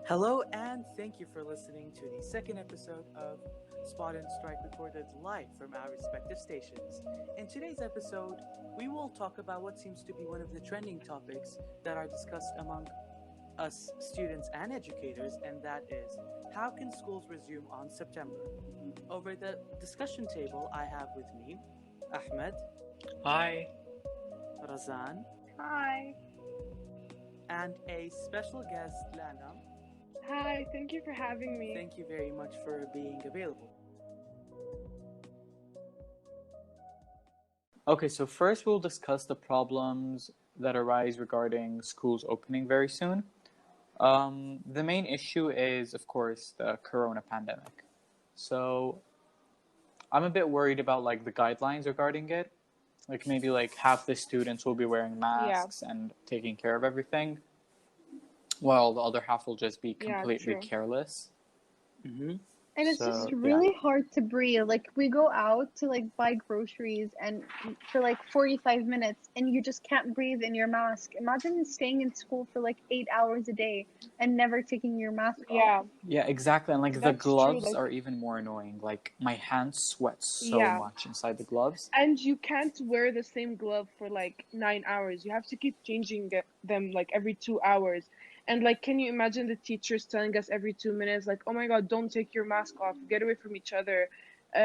Hello, and thank you for listening to the second episode of Spot and Strike recorded live from our respective stations. In today's episode, we will talk about what seems to be one of the trending topics that are discussed among us students and educators, and that is how can schools resume on September? Over the discussion table, I have with me Ahmed, Hi. Razan, Hi. and a special guest, Lana. Hi, thank you for having me. Thank you very much for being available. Okay, so first we'll discuss the problems that arise regarding schools opening very soon. The main issue is, of course, the corona pandemic. So I'm a bit worried about like the guidelines regarding it. Like maybe like half the students will be wearing masks and taking care of everything, while the other half will just be completely true. careless. Mm-hmm. And it's So, just yeah. really hard to breathe. Like we go out to like buy groceries and for like 45 minutes and you just can't breathe in your mask. Imagine staying in school for like 8 hours a day and never taking your mask off. Yeah, exactly. And like the That's true, gloves like- are even more annoying. Like my hands sweat so Yeah. much inside the gloves. And you can't wear the same glove for like 9 hours. You have to keep changing them like every 2 hours. And like, can you imagine the teachers telling us every 2 minutes, like, oh my God, don't take your mask off, get away from each other.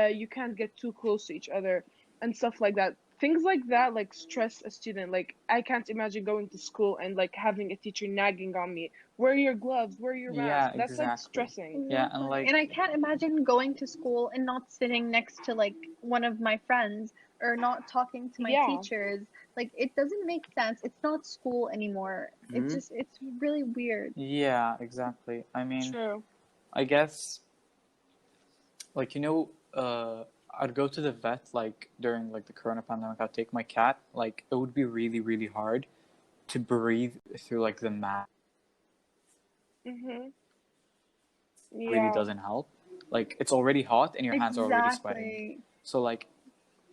You can't get too close to each other and stuff like that. Things like that, like stress a student. Like, I can't imagine going to school and like having a teacher nagging on me, wear your gloves, wear your Yeah, mask. That's like exactly. stressing. Yeah, and like And I can't imagine going to school and not sitting next to like one of my friends or not talking to my Yeah. teachers. Like it doesn't make sense. It's not school anymore. Mhm. It's really weird. yeah, exactly. I mean, True. I guess like I'd go to the vet like during like the corona pandemic. I'd take my cat. Like it would be really, really hard to breathe through like the mask. Mhm. Really Yeah. doesn't help. Like it's already hot and your hands are already sweating. Exactly. So like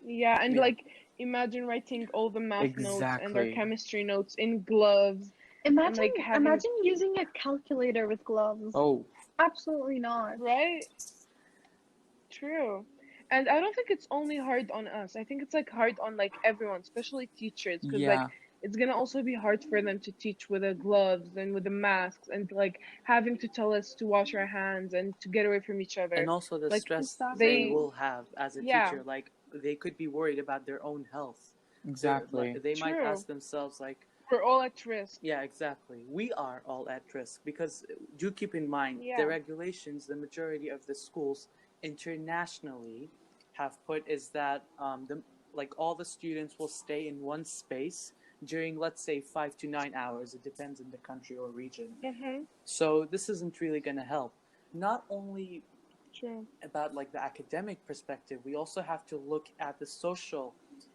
Yeah, and Yeah. like imagine writing all the math notes and their Exactly. chemistry notes in gloves. Imagine like, having- imagine using a calculator with gloves. Oh, Absolutely not. Right? True. And I don't think it's only hard on us. I think it's like hard on like everyone, especially teachers, because yeah. like it's gonna also be hard for them to teach with the gloves and with the masks and like having to tell us to wash our hands and to get away from each other. And also the Like, stress exactly. they will have as a Yeah. teacher, like they could be worried about their own health. Exactly. They might True. ask themselves like, We're all at risk. yeah, exactly. We are all at risk because do keep in mind Yeah. the regulations, the majority of the schools internationally have put is that all the students will stay in one space during, let's say, 5 to 9 hours. It depends on the country or region. Mm-hmm. So this isn't really going to help. Not only True. about like the academic perspective, we also have to look at the social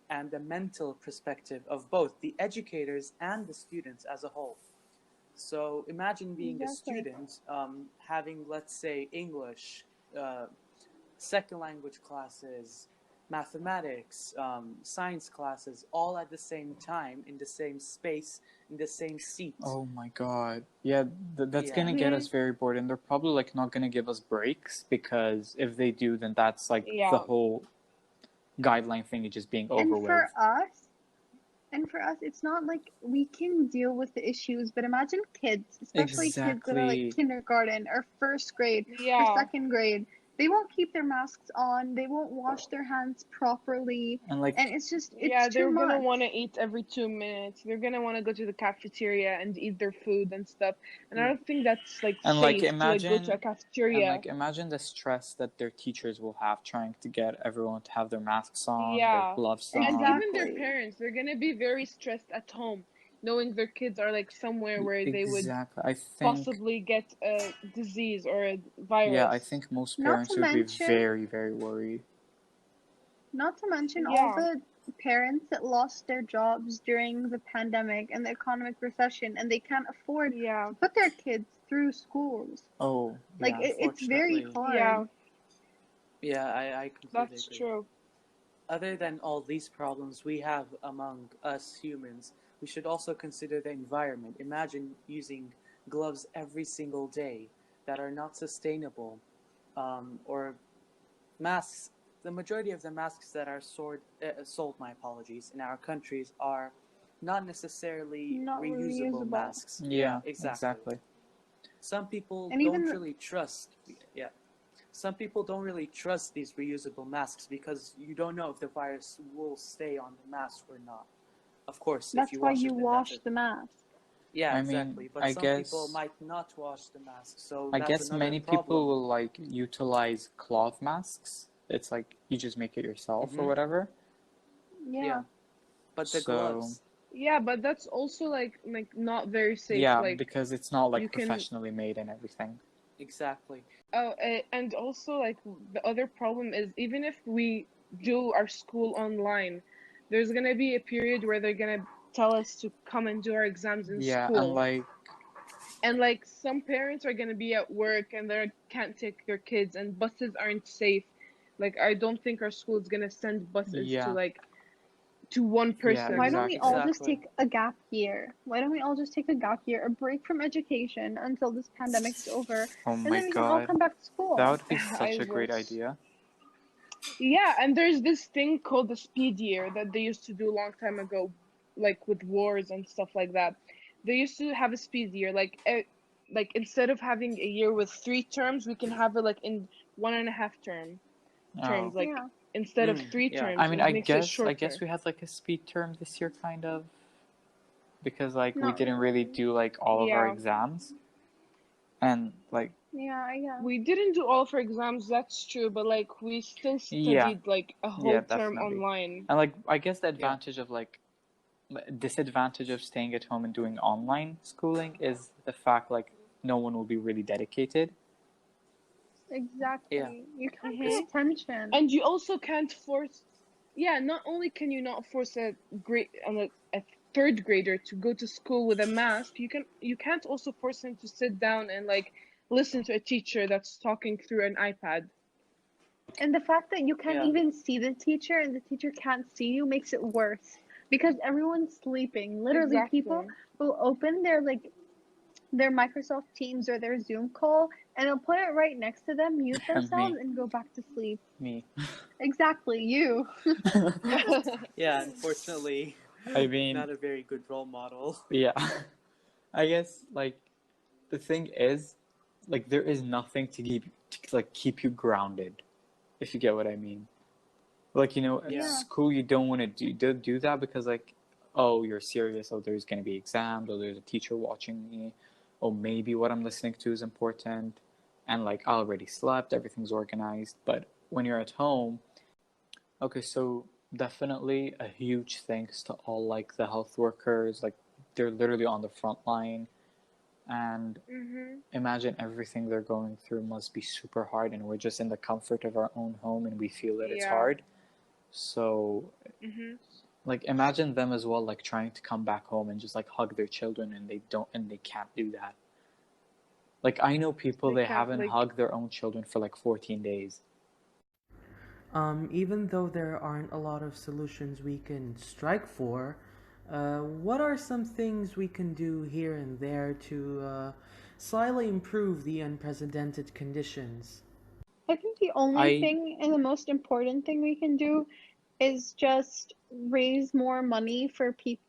and the mental perspective of both the educators and the students as a whole. So imagine being Exactly. a student, having, let's say, English, second language classes, mathematics, science classes, all at the same time, in the same space, in the same seat. Oh my god. Yeah, that's Yeah. gonna get us very bored, and they're probably like not gonna give us breaks because if they do, then that's like Yeah. the whole guideline thing is just being over And with. for us, it's not like we can deal with the issues, but imagine kids, especially kids that are Exactly. like kindergarten or first grade or Yeah. second grade. They won't keep their masks on. They won't wash their hands properly. And like And it's just, it's Yeah, they're too gonna much. want to eat every 2 minutes. They're gonna want to go to the cafeteria and eat their food and stuff. And I don't think that's like And, safe like, to like go imagine- to a cafeteria. imagine the stress that their teachers will have trying to get everyone to have their masks on, Yeah. their gloves And on. even their Exactly. parents, they're gonna be very stressed at home, knowing their kids are like somewhere where they would Exactly. I think possibly get a disease or a virus. yeah, I think most Not parents to would be mention- very, very worried. Not to mention all Yeah. the parents that lost their jobs during the pandemic and the economic recession, and they can't afford Yeah. to put their kids through schools. Oh, Like yeah. it's very unfortunately. hard. Yeah, Yeah, I completely that's agree. true. Other than all these problems we have among us humans, we should also consider the environment. Imagine using gloves every single day that are not sustainable, or masks. The majority of the masks that are sold, my apologies, in our countries are not necessarily Not reusable reusable. masks. Yeah, Yeah, exactly. exactly. Some people And don't even really trust. Yeah, some people don't really trust these reusable masks because you don't know if the virus will stay on the mask or not. Of course, if that's you why wash you it, then that's wash it. the mask. Yeah, I mean, exactly. But some people might not wash the mask, so I that's guess another many people problem. will like utilize cloth masks. It's like you just make it yourself or Hmm. whatever. Yeah, Yeah. but the So gloves. Yeah, but that's also like not very safe. yeah, Like because it's not you like can professionally made and everything. Exactly. and also like the other problem is even if we do our school online, there's gonna be a period where they're gonna tell us to come and do our exams in Yeah, and school. like And like some parents are gonna be at work and they can't take their kids and buses aren't safe. Like I don't think our school is gonna send buses to yeah, like to one yeah, Why person. don't we exactly. all just Exactly. take a gap year? Why don't we all just take a gap year, a break from education until this pandemic's over, Oh and my then we can all God, come back to that school? would be such I a great wish. idea. Yeah, and there's this thing called the speed year that they used to do a long time ago, like with wars and stuff like that. They used to have a speed year, like instead of having a year with 3 terms, we can have it like in 1.5 terms, Oh, like Yeah. instead of three Yeah. I terms, mean, it makes it I guess shorter. we had like a speed term this year, kind of, because like we Not didn't really really. do like all of our Yeah, exams, and like Yeah, I guess. we didn't do all of our exams, that's true, but like we still yeah, studied like a yeah, whole term definitely. online. And like I guess the Yeah. advantage of like disadvantage of staying at home and doing online schooling is the fact like no one will be really dedicated. Yeah. Exactly. You can't pay Hmm. Because attention. And you also can't force. Yeah, not only can you not force a third grader to go to school with a mask, you can't also force him to sit down and like listen to a teacher that's talking through an iPad. And the fact that you can't yeah. even see the teacher and the teacher can't see you makes it worse because everyone's sleeping. Literally, people Exactly. will open their Microsoft Teams or their Zoom call and they'll put it right next to them, mute themselves, me, and go back to sleep. me. Exactly, you. Yeah, unfortunately, I mean, not a very good role model. yeah. I guess like the thing is, like there is nothing to keep you grounded, if you get what I mean. Like at Yeah. Yeah. school you don't want to do that because like, oh, you're serious. Oh, there's gonna be exams. Or there's a teacher watching me. Or maybe what I'm listening to is important, and like I already slept. Everything's organized. But when you're at home, okay, so definitely a huge thanks to all like the health workers. Like they're literally on the front line, and Mhm. imagine everything they're going through must be super hard, and we're just in the comfort of our own home and we feel that it's Yeah. hard. So Mhm. like imagine them as well, like trying to come back home and just like hug their children, and they can't do that. Like I know people, They they can't haven't like. hugged their own children for like 14 days. Even though there aren't a lot of solutions we can strike for, what are some things we can do here and there to slightly improve the unprecedented conditions? I think the only I thing and the most important thing we can do is just raise more money for people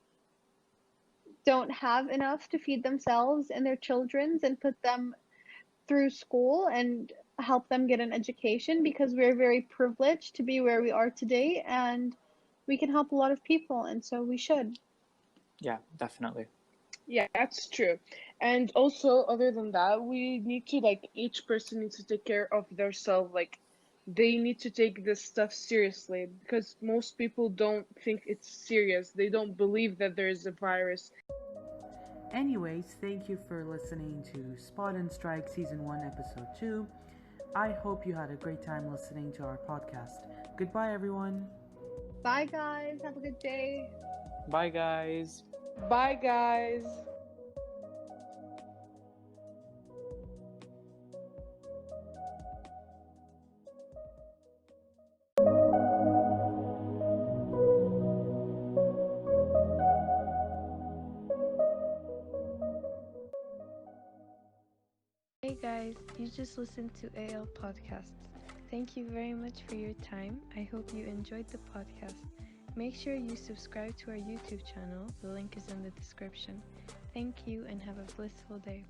who don't have enough to feed themselves and their children's and put them through school and help them get an education because we're very privileged to be where we are today and we can help a lot of people and so we should. Yeah, definitely. Yeah, that's true. And also, other than that, we need to like each person needs to take care of themselves. Like, they need to take this stuff seriously because most people don't think it's serious. They don't believe that there is a virus. Anyways, thank you for listening to Spot and Strike Season 1, Episode 2. I hope you had a great time listening to our podcast. Goodbye, everyone. Bye guys, have a good day. Bye, guys. Bye, guys. guys, you just listened to AL Podcasts. Thank you very much for your time. I hope you enjoyed the podcast. Make sure you subscribe to our YouTube channel. The link is in the description. Thank you and have a blissful day.